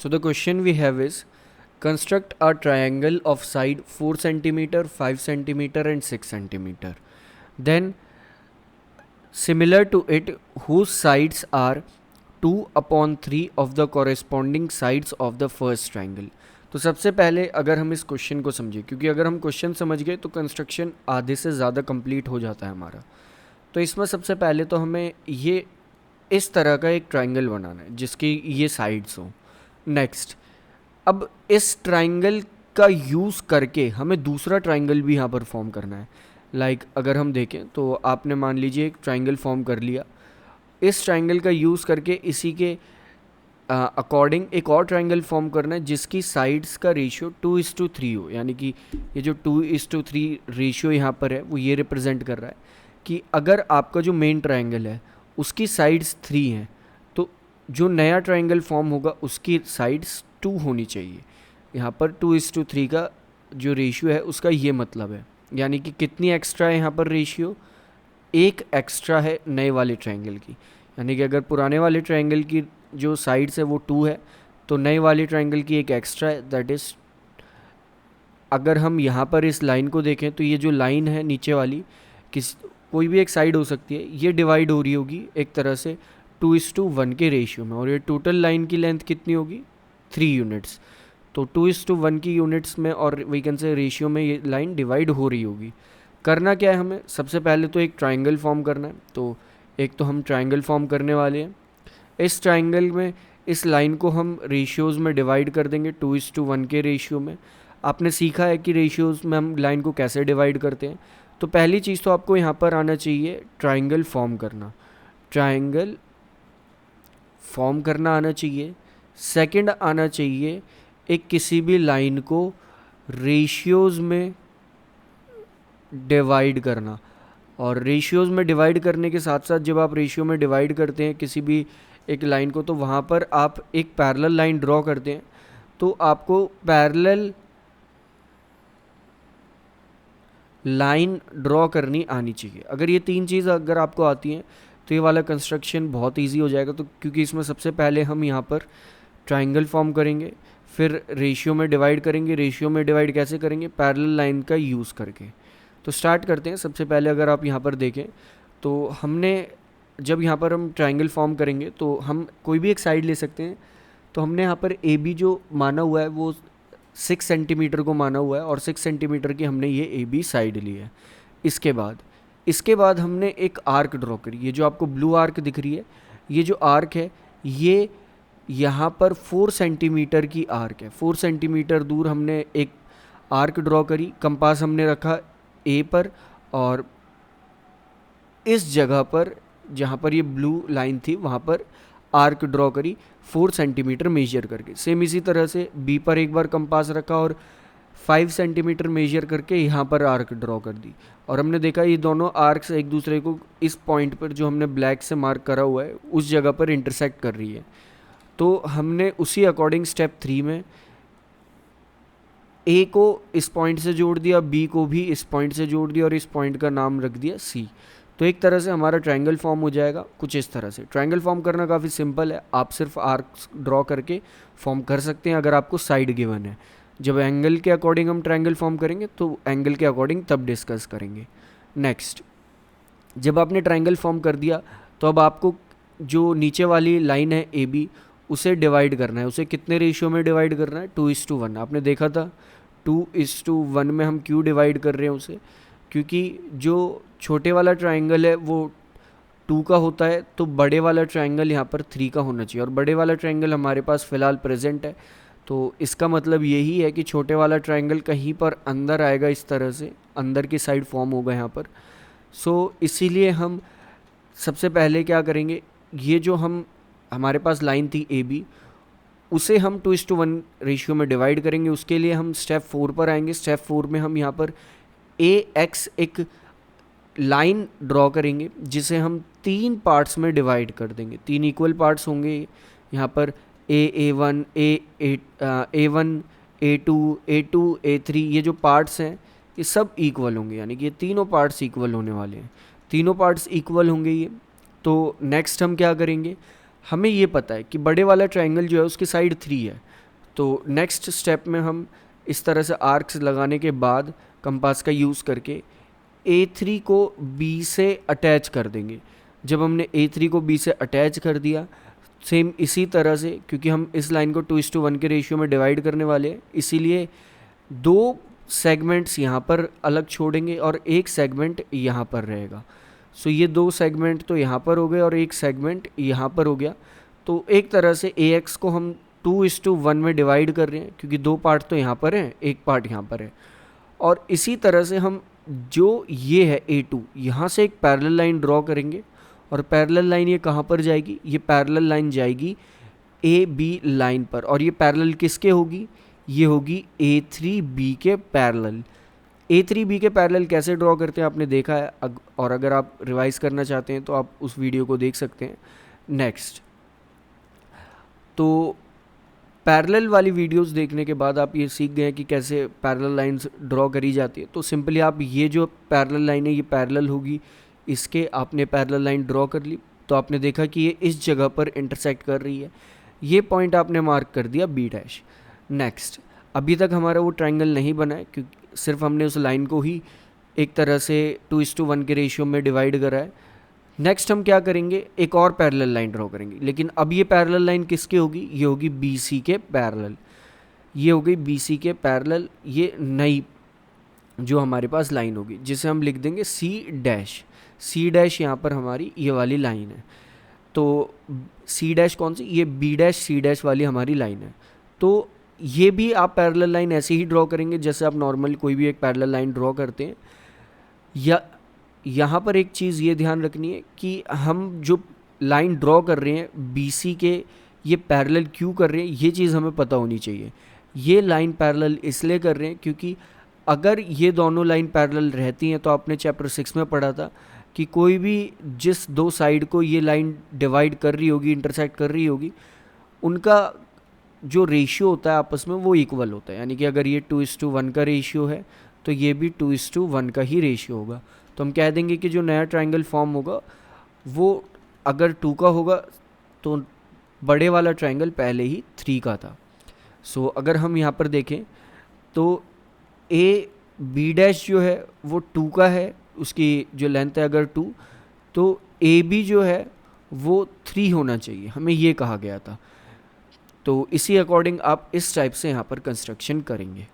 So the question we have is, construct a triangle of side 4 centimeter, 5 centimeter and 6 centimeter. Then similar to it, whose sides are 2/3 of the corresponding sides of the first triangle. तो सबसे पहले अगर हम इस question को समझें, क्योंकि अगर हम क्वेश्चन समझ गए तो कंस्ट्रक्शन आधे से ज़्यादा कंप्लीट हो जाता है हमारा। तो इसमें सबसे पहले तो हमें ये इस तरह का एक ट्राइंगल बनाना है जिसकी ये साइड्स हों। नेक्स्ट, अब इस ट्राइंगल का यूज़ करके हमें दूसरा ट्राइंगल भी यहाँ पर फॉर्म करना है। लाइक अगर हम देखें तो आपने मान लीजिए एक ट्राइंगल फॉर्म कर लिया, इस ट्राइंगल का यूज़ करके इसी के अकॉर्डिंग एक और ट्राइंगल फॉर्म करना है जिसकी साइड्स का रेशियो 2:3 हो। यानी कि ये जो 2:3 रेशियो यहाँ पर है वो ये रिप्रेजेंट कर रहा है कि अगर आपका जो मेन ट्राइंगल है उसकी साइड्स 3 हैं तो जो नया ट्राइंगल फॉर्म होगा उसकी साइड्स 2 होनी चाहिए। यहाँ पर 2:3 का जो रेशियो है उसका ये मतलब है, यानी कि कितनी एक्स्ट्रा है यहाँ पर रेशियो, एक एक्स्ट्रा है नए वाले ट्राइंगल की। यानी कि अगर पुराने वाले ट्राइंगल की जो साइड्स है वो 2 है तो नए वाले ट्राइंगल की एक एक्स्ट्रा है, दैट इज़ अगर हम यहाँ पर इस लाइन को देखें तो ये जो लाइन है नीचे वाली कोई भी एक साइड हो सकती है, ये डिवाइड हो रही होगी एक तरह से 2:1 के रेशियो में, और ये टोटल लाइन की लेंथ कितनी होगी 3 यूनिट्स। तो 2:1 की यूनिट्स में और वी कैन से रेशियो में ये लाइन डिवाइड हो रही होगी। करना क्या है हमें, सबसे पहले तो एक ट्राइंगल फॉर्म करना है। तो एक तो हम ट्राइंगल फॉर्म करने वाले हैं, इस ट्राइंगल में इस लाइन को हम रेशियोज़ में डिवाइड कर देंगे 2:1 के रेशियो में। आपने सीखा है कि रेशियोज़ में हम लाइन को कैसे डिवाइड करते हैं। तो पहली चीज़ तो आपको यहाँ पर आना चाहिए ट्राइंगल फॉर्म करना, ट्राइंगल फॉर्म करना आना चाहिए। सेकंड आना चाहिए एक किसी भी लाइन को रेशियोज़ में डिवाइड करना, और रेशियोज़ में डिवाइड करने के साथ साथ जब आप रेशियो में डिवाइड करते हैं किसी भी एक लाइन को तो वहाँ पर आप एक पैरेलल लाइन ड्रॉ करते हैं, तो आपको पैरेलल लाइन ड्रॉ करनी आनी चाहिए। अगर ये 3 चीज़ अगर आपको आती हैं तो ये वाला कंस्ट्रक्शन बहुत इजी हो जाएगा। तो क्योंकि इसमें सबसे पहले हम यहाँ पर ट्राइंगल फॉर्म करेंगे, फिर रेशियो में डिवाइड करेंगे। रेशियो में डिवाइड कैसे करेंगे, पैरेलल लाइन का यूज़ करके। तो स्टार्ट करते हैं। सबसे पहले अगर आप यहाँ पर देखें तो हमने जब यहाँ पर हम ट्राइंगल फॉर्म करेंगे तो हम कोई भी एक साइड ले सकते हैं। तो हमने यहाँ पर ए बी जो माना हुआ है वो 6 सेंटीमीटर को माना हुआ है और 6 सेंटीमीटर की हमने ये ए बी साइड ली है। इसके बाद हमने एक आर्क ड्रॉ करी। ये जो आपको ब्लू आर्क दिख रही है, ये जो आर्क है ये यहाँ पर 4 सेंटीमीटर की आर्क है। 4 सेंटीमीटर दूर हमने एक आर्क ड्रॉ करी। कंपास हमने रखा ए पर और इस जगह पर जहाँ पर ये ब्लू लाइन थी वहाँ पर आर्क ड्रॉ करी 4 सेंटीमीटर मेजर करके। सेम इसी तरह से बी पर एक बार कंपास रखा और 5 सेंटीमीटर मेजर करके यहाँ पर आर्क ड्रॉ कर दी। और हमने देखा ये दोनों आर्क्स एक दूसरे को इस पॉइंट पर जो हमने ब्लैक से मार्क करा हुआ है उस जगह पर इंटरसेक्ट कर रही है। तो हमने उसी अकॉर्डिंग स्टेप 3 में ए को इस पॉइंट से जोड़ दिया, बी को भी इस पॉइंट से जोड़ दिया और इस पॉइंट का नाम रख दिया सी। तो एक तरह से हमारा ट्रायंगल फॉर्म हो जाएगा कुछ इस तरह से। ट्रायंगल फॉर्म करना काफ़ी सिंपल है, आप सिर्फ आर्क्स ड्रॉ करके फॉर्म कर सकते हैं अगर आपको साइड गिवन है। जब एंगल के अकॉर्डिंग हम ट्रायंगल फॉर्म करेंगे तो एंगल के अकॉर्डिंग तब डिस्कस करेंगे। नेक्स्ट, जब आपने ट्रायंगल फॉर्म कर दिया तो अब आपको जो नीचे वाली लाइन है ए बी उसे डिवाइड करना है। उसे कितने रेशियो में डिवाइड करना है, 2:1। आपने देखा था 2:1 में हम क्यों डिवाइड कर रहे हैं उसे, क्योंकि जो छोटे वाला ट्रायंगल है वो 2 का होता है तो बड़े वाला ट्रायंगल यहाँ पर 3 का होना चाहिए। और बड़े वाला ट्रायंगल हमारे पास फ़िलहाल प्रेजेंट है, तो इसका मतलब यही है कि छोटे वाला ट्रायंगल कहीं पर अंदर आएगा, इस तरह से अंदर की साइड फॉर्म होगा यहाँ पर। सो इसीलिए हम सबसे पहले क्या करेंगे, ये जो हमारे पास लाइन थी ए बी उसे हम 2:1 रेशियो में डिवाइड करेंगे। उसके लिए हम स्टेप 4 पर आएंगे। स्टेप 4 में हम यहाँ पर ए एक्स एक लाइन ड्रॉ करेंगे जिसे हम 3 पार्ट्स में डिवाइड कर देंगे। 3 इक्वल पार्ट्स होंगे यहाँ पर A1 A1 A2 A2 A3, ये जो पार्ट्स हैं ये सब इक्वल होंगे, यानी कि ये तीनों पार्ट्स इक्वल होने वाले हैं। तीनों पार्ट्स इक्वल होंगे ये। तो नेक्स्ट हम क्या करेंगे, हमें ये पता है कि बड़े वाला ट्रायंगल जो है उसकी साइड 3 है, तो नेक्स्ट स्टेप में हम इस तरह से आर्क्स लगाने के बाद कंपास का यूज़ करके A3 को B से अटैच कर देंगे। जब हमने A3 को B से अटैच कर दिया, सेम इसी तरह से, क्योंकि हम इस लाइन को 2:1 के रेशियो में डिवाइड करने वाले हैं, इसीलिए 2 सेगमेंट्स यहाँ पर अलग छोड़ेंगे और एक सेगमेंट यहाँ पर रहेगा। सो ये 2 सेगमेंट तो यहाँ पर हो गए और एक सेगमेंट यहाँ पर हो गया। तो एक तरह से AX को हम 2:1 में डिवाइड कर रहे हैं, क्योंकि 2 पार्ट तो यहाँ पर हैं, एक पार्ट यहाँ पर है। और इसी तरह से हम जो ये है A2, यहाँ से एक पैरेलल लाइन ड्रॉ करेंगे, और पैरेलल लाइन ये कहाँ पर जाएगी, ये पैरेलल लाइन जाएगी AB लाइन पर। और ये पैरेलल किसके होगी, ये होगी A3B के पैरेलल। A3B के पैरेलल कैसे ड्रॉ करते हैं आपने देखा है, और अगर आप रिवाइज करना चाहते हैं तो आप उस वीडियो को देख सकते हैं। नेक्स्ट, तो पैरेलल वाली वीडियोस देखने के बाद आप ये सीख गए कि कैसे पैरेलल लाइंस ड्रॉ करी जाती है। तो सिंपली आप ये जो पैरेलल लाइन है ये पैरेलल होगी इसके, आपने पैरेलल लाइन ड्रॉ कर ली, तो आपने देखा कि ये इस जगह पर इंटरसेक्ट कर रही है, ये पॉइंट आपने मार्क कर दिया B'। नेक्स्ट, अभी तक हमारा वो ट्रायंगल नहीं बना है क्योंकि सिर्फ हमने उस लाइन को ही एक तरह से 2:1 के रेशियो में डिवाइड करा है। नेक्स्ट हम क्या करेंगे, एक और पैरेलल लाइन ड्रॉ करेंगे, लेकिन अब ये पैरेलल लाइन किसके होगी, ये होगी BC के पैरेलल। ये हो गई BC के पैरेलल, ये नई जो हमारे पास लाइन होगी जिसे हम लिख देंगे C'। यहाँ पर हमारी ये वाली लाइन है, तो C' कौन सी, ये B', C' वाली हमारी लाइन है। तो ये भी आप पैरेलल लाइन ऐसे ही ड्रॉ करेंगे जैसे आप नॉर्मल कोई भी एक पैरेलल लाइन ड्रॉ करते हैं। या यहाँ पर एक चीज़ ये ध्यान रखनी है कि हम जो लाइन ड्रॉ कर रहे हैं BC के, ये पैरेलल क्यों कर रहे हैं, ये चीज़ हमें पता होनी चाहिए। ये लाइन पैरेलल इसलिए कर रहे हैं क्योंकि अगर ये दोनों लाइन पैरेलल रहती हैं, तो आपने चैप्टर 6 में पढ़ा था कि कोई भी जिस 2 साइड को ये लाइन डिवाइड कर रही होगी, इंटरसेक्ट कर रही होगी, उनका जो रेशियो होता है आपस में वो इक्वल होता है। यानी कि अगर ये 2:1 का रेशियो है तो ये भी 2:1 का ही रेशियो होगा। तो हम कह देंगे कि जो नया ट्रायंगल फॉर्म होगा वो अगर 2 का होगा तो बड़े वाला ट्रायंगल पहले ही 3 का था। सो अगर हम यहाँ पर देखें तो AB' जो है वो 2 का है, उसकी जो लेंथ है अगर 2, तो AB जो है वो 3 होना चाहिए, हमें ये कहा गया था। तो इसी अकॉर्डिंग आप इस टाइप से यहाँ पर कंस्ट्रक्शन करेंगे।